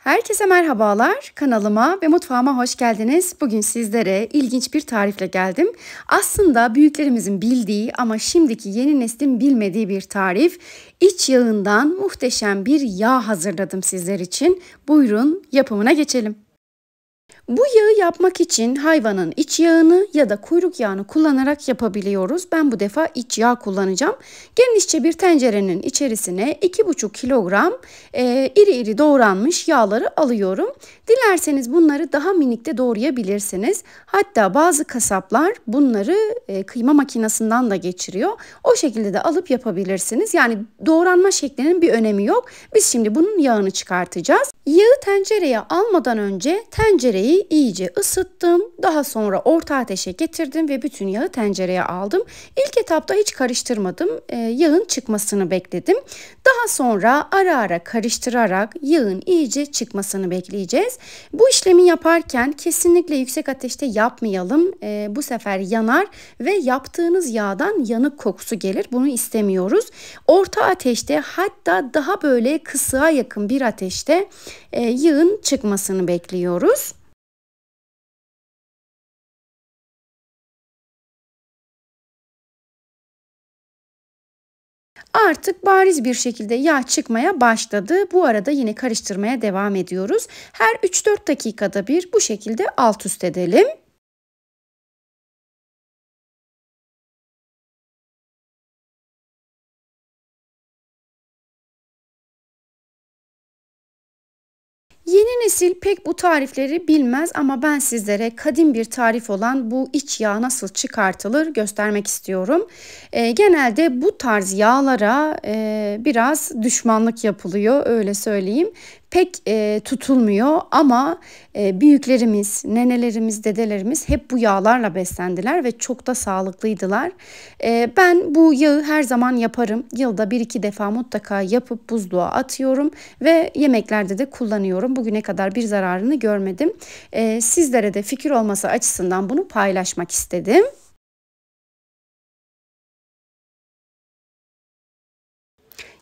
Herkese merhabalar. Kanalıma ve mutfağıma hoş geldiniz. Bugün sizlere ilginç bir tarifle geldim. Aslında büyüklerimizin bildiği ama şimdiki yeni neslin bilmediği bir tarif. İç yağından muhteşem bir yağ hazırladım sizler için. Buyurun yapımına geçelim. Bu yağı yapmak için hayvanın iç yağını ya da kuyruk yağını kullanarak yapabiliyoruz. Ben bu defa iç yağ kullanacağım. Genişçe bir tencerenin içerisine 2,5 kilogram iri iri doğranmış yağları alıyorum. Dilerseniz bunları daha minik de doğrayabilirsiniz. Hatta bazı kasaplar bunları kıyma makinesinden de geçiriyor. O şekilde de alıp yapabilirsiniz. Yani doğranma şeklinin bir önemi yok. Biz şimdi bunun yağını çıkartacağız. Yağı tencereye almadan önce tencereyi iyice ısıttım. Daha sonra orta ateşe getirdim ve bütün yağı tencereye aldım. İlk etapta hiç karıştırmadım. Yağın çıkmasını bekledim. Daha sonra ara ara karıştırarak yağın iyice çıkmasını bekleyeceğiz. Bu işlemi yaparken kesinlikle yüksek ateşte yapmayalım. Bu sefer yanar ve yaptığınız yağdan yanık kokusu gelir. Bunu istemiyoruz. Orta ateşte, hatta daha böyle kısığa yakın bir ateşte yağın çıkmasını bekliyoruz. Artık bariz bir şekilde yağ çıkmaya başladı. Bu arada yine karıştırmaya devam ediyoruz. Her 3-4 dakikada bir bu şekilde alt üst edelim. Yeni nesil pek bu tarifleri bilmez ama ben sizlere kadim bir tarif olan bu iç yağ nasıl çıkartılır göstermek istiyorum. Genelde bu tarz yağlara biraz düşmanlık yapılıyor, öyle söyleyeyim. Pek tutulmuyor ama büyüklerimiz, nenelerimiz, dedelerimiz hep bu yağlarla beslendiler ve çok da sağlıklıydılar. Ben bu yağı her zaman yaparım. Yılda 1-2 defa mutlaka yapıp buzluğa atıyorum ve yemeklerde de kullanıyorum. Bugüne kadar bir zararını görmedim. Sizlere de fikir olması açısından bunu paylaşmak istedim.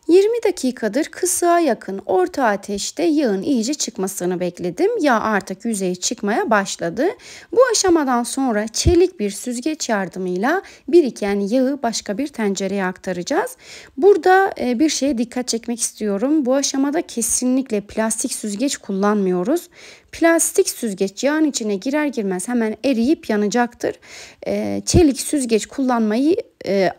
20 dakikadır kısığa yakın orta ateşte yağın iyice çıkmasını bekledim. Yağ artık yüzeye çıkmaya başladı. Bu aşamadan sonra çelik bir süzgeç yardımıyla biriken yağı başka bir tencereye aktaracağız. Burada bir şeye dikkat çekmek istiyorum. Bu aşamada kesinlikle plastik süzgeç kullanmıyoruz. Plastik süzgeç yağın içine girer girmez hemen eriyip yanacaktır. Çelik süzgeç kullanmayı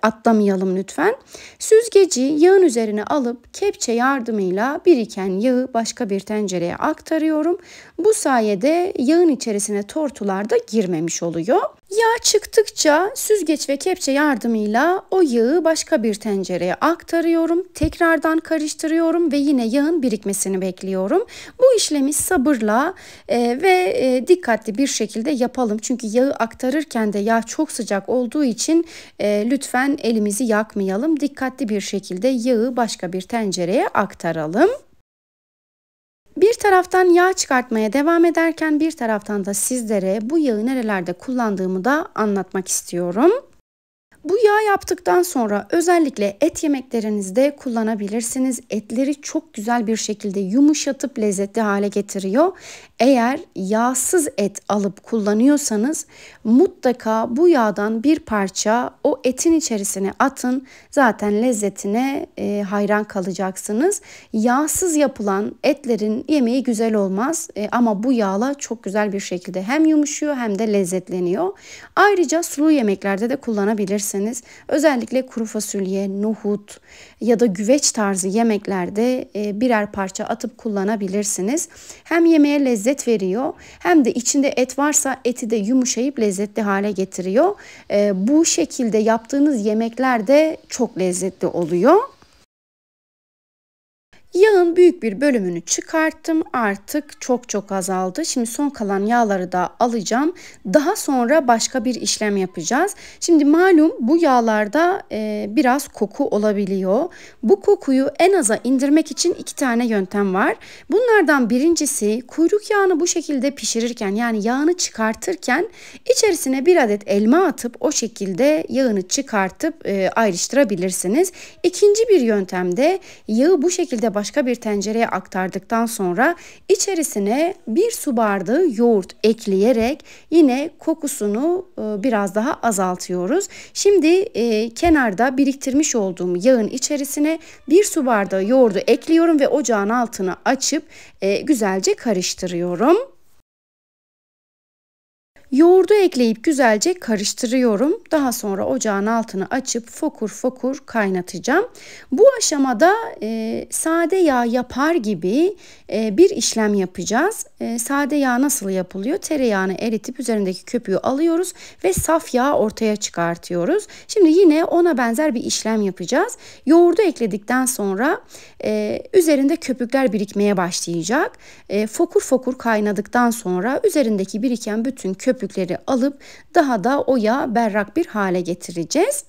atlamayalım lütfen. Süzgeci yağın üzerine alıp kepçe yardımıyla biriken yağı başka bir tencereye aktarıyorum. Bu sayede yağın içerisine tortular da girmemiş oluyor. Yağ çıktıkça süzgeç ve kepçe yardımıyla o yağı başka bir tencereye aktarıyorum. Tekrardan karıştırıyorum ve yine yağın birikmesini bekliyorum. Bu işlemi sabırla ve dikkatli bir şekilde yapalım. Çünkü yağı aktarırken de yağ çok sıcak olduğu için lütfen elimizi yakmayalım. Dikkatli bir şekilde yağı başka bir tencereye aktaralım. Bir taraftan yağ çıkartmaya devam ederken bir taraftan da sizlere bu yağı nerelerde kullandığımı da anlatmak istiyorum. Bu yağ yaptıktan sonra özellikle et yemeklerinizde kullanabilirsiniz. Etleri çok güzel bir şekilde yumuşatıp lezzetli hale getiriyor. Eğer yağsız et alıp kullanıyorsanız mutlaka bu yağdan bir parça o etin içerisine atın. Zaten lezzetine hayran kalacaksınız. Yağsız yapılan etlerin yemeği güzel olmaz ama bu yağla çok güzel bir şekilde hem yumuşuyor hem de lezzetleniyor. Ayrıca sulu yemeklerde de kullanabilirsiniz. Özellikle kuru fasulye, nohut ya da güveç tarzı yemeklerde birer parça atıp kullanabilirsiniz. Hem yemeğe lezzet veriyor hem de içinde et varsa eti de yumuşayıp lezzetli hale getiriyor. Bu şekilde yaptığınız yemekler de çok lezzetli oluyor. Yağın büyük bir bölümünü çıkarttım. Artık çok azaldı. Şimdi son kalan yağları da alacağım. Daha sonra başka bir işlem yapacağız. Şimdi malum bu yağlarda biraz koku olabiliyor. Bu kokuyu en aza indirmek için 2 tane yöntem var. Bunlardan birincisi kuyruk yağını bu şekilde pişirirken, yani yağını çıkartırken içerisine bir adet elma atıp o şekilde yağını çıkartıp ayrıştırabilirsiniz. İkinci bir yöntem de yağı bu şekilde başka başka bir tencereye aktardıktan sonra içerisine 1 su bardağı yoğurt ekleyerek yine kokusunu biraz daha azaltıyoruz. Şimdi kenarda biriktirmiş olduğum yağın içerisine 1 su bardağı yoğurdu ekliyorum ve ocağın altını açıp güzelce karıştırıyorum. Yoğurdu ekleyip güzelce karıştırıyorum. Daha sonra ocağın altını açıp fokur fokur kaynatacağım. Bu aşamada sade yağ yapar gibi bir işlem yapacağız. Sade yağ nasıl yapılıyor? Tereyağını eritip üzerindeki köpüğü alıyoruz ve saf yağ ortaya çıkartıyoruz. Şimdi yine ona benzer bir işlem yapacağız. Yoğurdu ekledikten sonra üzerinde köpükler birikmeye başlayacak. Fokur fokur kaynadıktan sonra üzerindeki biriken bütün köpükleri alıp daha da o yağı berrak bir hale getireceğiz.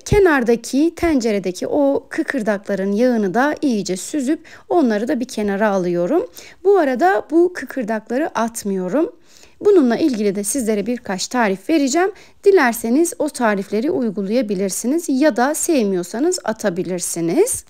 Kenardaki tenceredeki o kıkırdakların yağını da iyice süzüp onları da bir kenara alıyorum. Bu arada bu kıkırdakları atmıyorum. Bununla ilgili de sizlere birkaç tarif vereceğim. Dilerseniz o tarifleri uygulayabilirsiniz ya da sevmiyorsanız atabilirsiniz.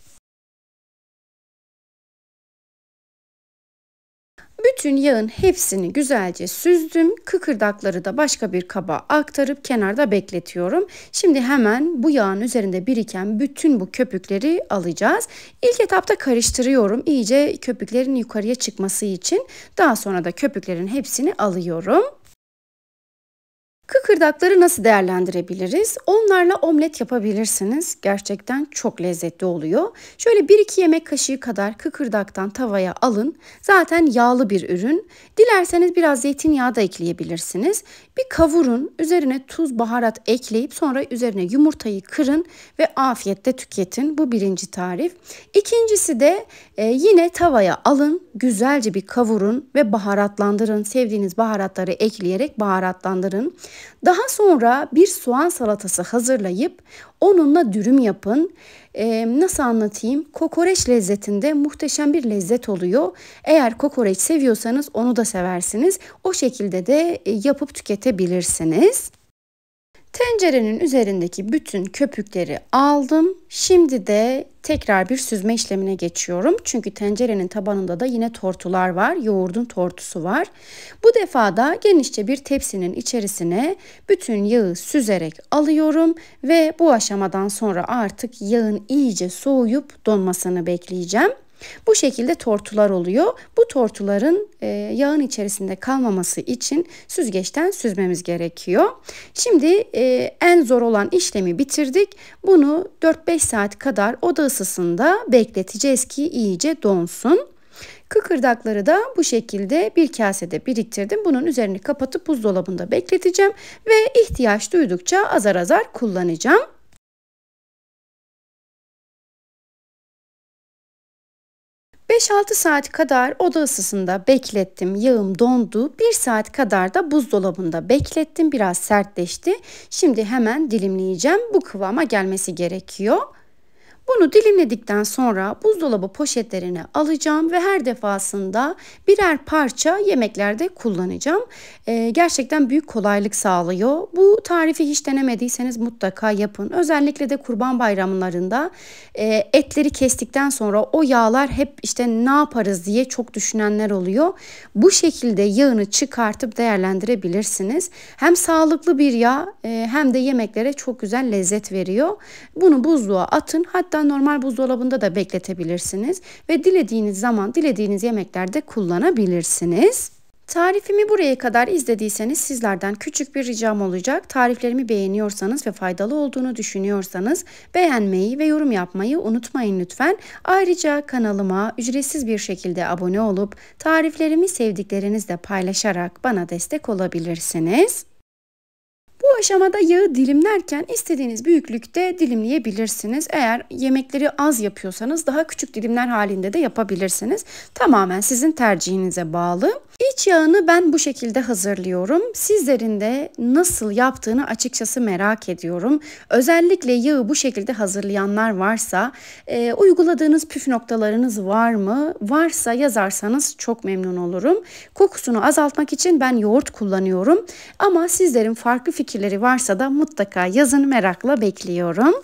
Bütün yağın hepsini güzelce süzdüm. Kıkırdakları da başka bir kaba aktarıp kenarda bekletiyorum. Şimdi hemen bu yağın üzerinde biriken bütün bu köpükleri alacağız. İlk etapta karıştırıyorum. İyice köpüklerin yukarıya çıkması için. Daha sonra da köpüklerin hepsini alıyorum. Kıkırdakları nasıl değerlendirebiliriz? Onlarla omlet yapabilirsiniz. Gerçekten çok lezzetli oluyor. Şöyle 1-2 yemek kaşığı kadar kıkırdaktan tavaya alın. Zaten yağlı bir ürün. Dilerseniz biraz zeytinyağı da ekleyebilirsiniz. Bir kavurun. Üzerine tuz, baharat ekleyip sonra üzerine yumurtayı kırın ve afiyetle tüketin. Bu birinci tarif. İkincisi de yine tavaya alın. Güzelce bir kavurun ve baharatlandırın. Sevdiğiniz baharatları ekleyerek baharatlandırın. Daha sonra bir soğan salatası hazırlayıp onunla dürüm yapın. Nasıl anlatayım? Kokoreç lezzetinde muhteşem bir lezzet oluyor. Eğer kokoreç seviyorsanız onu da seversiniz. O şekilde de yapıp tüketebilirsiniz. Tencerenin üzerindeki bütün köpükleri aldım. Şimdi de tekrar bir süzme işlemine geçiyorum. Çünkü tencerenin tabanında da yine tortular var. Yoğurdun tortusu var. Bu defa da genişçe bir tepsinin içerisine bütün yağı süzerek alıyorum. Ve bu aşamadan sonra artık yağın iyice soğuyup donmasını bekleyeceğim. Bu şekilde tortular oluyor. Bu tortuların yağın içerisinde kalmaması için süzgeçten süzmemiz gerekiyor. Şimdi en zor olan işlemi bitirdik. Bunu 4-5 saat kadar oda ısısında bekleteceğiz ki iyice donsun. Kıkırdakları da bu şekilde bir kasede biriktirdim. Bunun üzerini kapatıp buzdolabında bekleteceğim ve ihtiyaç duydukça azar azar kullanacağım. 5-6 saat kadar oda ısısında beklettim. Yağım dondu. 1 saat kadar da buzdolabında beklettim. Biraz sertleşti. Şimdi hemen dilimleyeceğim. Bu kıvama gelmesi gerekiyor. Bunu dilimledikten sonra buzdolabı poşetlerine alacağım ve her defasında birer parça yemeklerde kullanacağım. Gerçekten büyük kolaylık sağlıyor. Bu tarifi hiç denemediyseniz mutlaka yapın. Özellikle de Kurban Bayramlarında etleri kestikten sonra o yağlar hep işte ne yaparız diye çok düşünenler oluyor. Bu şekilde yağını çıkartıp değerlendirebilirsiniz. Hem sağlıklı bir yağ hem de yemeklere çok güzel lezzet veriyor. Bunu buzluğa atın. Hatta normal buzdolabında da bekletebilirsiniz ve dilediğiniz zaman dilediğiniz yemeklerde kullanabilirsiniz. Tarifimi buraya kadar izlediyseniz sizlerden küçük bir ricam olacak. Tariflerimi beğeniyorsanız ve faydalı olduğunu düşünüyorsanız beğenmeyi ve yorum yapmayı unutmayın lütfen. Ayrıca kanalıma ücretsiz bir şekilde abone olup tariflerimi sevdiklerinizle paylaşarak bana destek olabilirsiniz. Bu aşamada yağı dilimlerken istediğiniz büyüklükte dilimleyebilirsiniz. Eğer yemekleri az yapıyorsanız daha küçük dilimler halinde de yapabilirsiniz. Tamamen sizin tercihinize bağlı. İç yağını ben bu şekilde hazırlıyorum. Sizlerin de nasıl yaptığını açıkçası merak ediyorum. Özellikle yağı bu şekilde hazırlayanlar varsa uyguladığınız püf noktalarınız var mı? Varsa yazarsanız çok memnun olurum. Kokusunu azaltmak için ben yoğurt kullanıyorum. Ama sizlerin farklı fikirleri varsa da mutlaka yazın, merakla bekliyorum.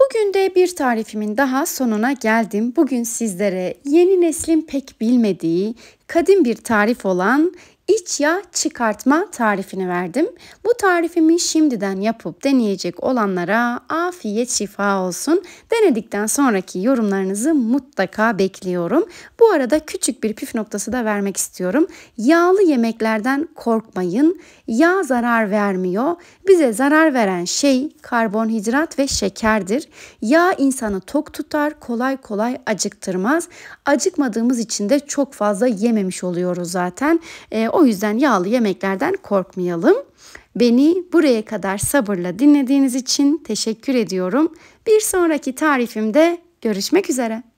Bu Bugün de bir tarifimin daha sonuna geldim. Bugün sizlere yeni neslin pek bilmediği kadim bir tarif olan iç yağ çıkartma tarifini verdim. Bu tarifimi şimdiden yapıp deneyecek olanlara afiyet şifa olsun. Denedikten sonraki yorumlarınızı mutlaka bekliyorum. Bu arada küçük bir püf noktası da vermek istiyorum. Yağlı yemeklerden korkmayın. Yağ zarar vermiyor. Bize zarar veren şey karbonhidrat ve şekerdir. Yağ insanı tok tutar, kolay kolay acıktırmaz. Acıkmadığımız için de çok fazla yememiş oluyoruz zaten. O yüzden yağlı yemeklerden korkmayalım. Beni buraya kadar sabırla dinlediğiniz için teşekkür ediyorum. Bir sonraki tarifimde görüşmek üzere.